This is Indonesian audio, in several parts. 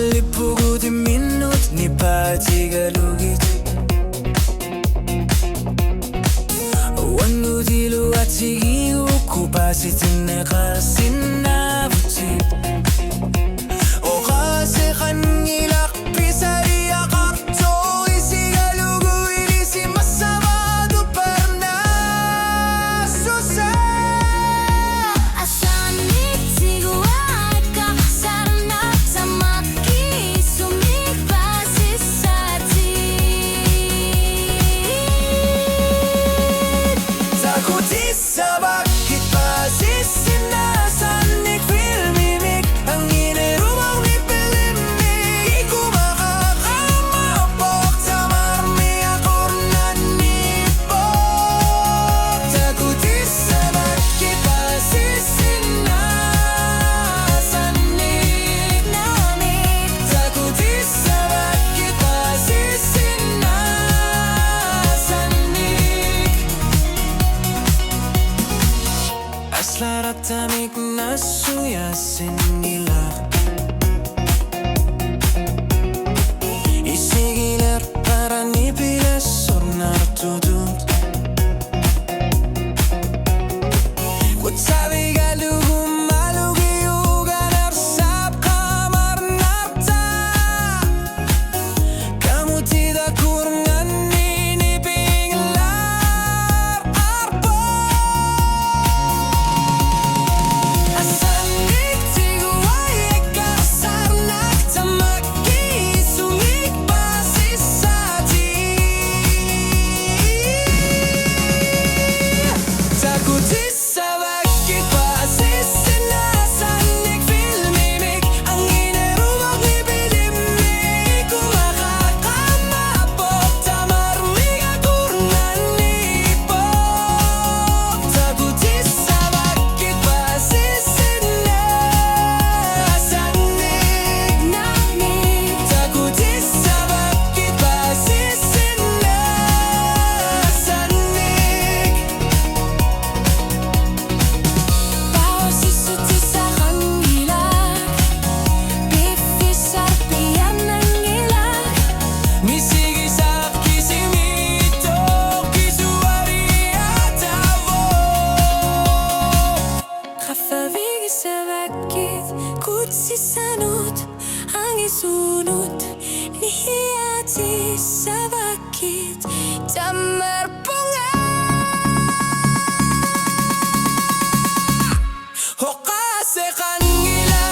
Palipugu di minut ni patigalugit Wangu dilu atigi ukupasi tinekasin na butit O kasi kanilak pisay akarto isigalugu ilisi masabado perna susa Asanit siguat kakasarna tamaki sumik pasisati Takuti sa bakit pasisinasan ni filmimik ang inirumang ni pilimik Iku makakamapok sa marmi ako nanipok Takuti sa bakit pasisinasan ni namik Takuti sa bakit pasisinasan ni Aslarat tamik na suyasin nila Isigiler para nipiles sonar tutut Kutsabi galugu malugi ugan arsap kamar narta Kamu tidak kurungan ini pinglar arpo Asanik tiguay kasarnak tamaki sumik pasisati Takuti sa bakit pasisinasan ni filmimik ang inirumang ni pilimik Kung makakamapok tamarmig ako nanipok Takuti sa bakit pasisinasan ni namik Takuti sa bakit pasisinasan ni Pausisuti sa kangilag Bifisar piyan ng ilag Misigi sa kisimito kisuari atavo Kafavigi sa bakit Kutsi sanut ang isunod Nihiyati sa bakit Tamar punga O kasi kanila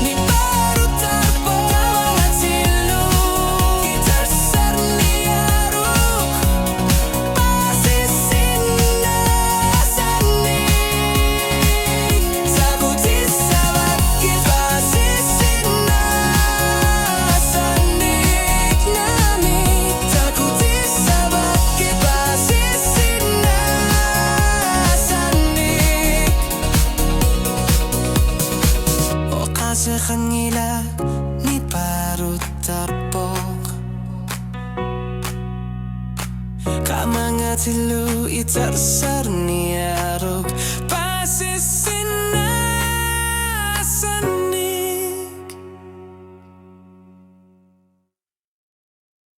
ni baru tarpo Kawangan silong itarsar ni aruk Pasisinasan ni Takuti sa bakit pasisinasan ni namik Takuti sa bakit pasisinasan ni O kasi kanila ni parut tarpok Kamanga tilu itarsar ni aruk Pasisinasan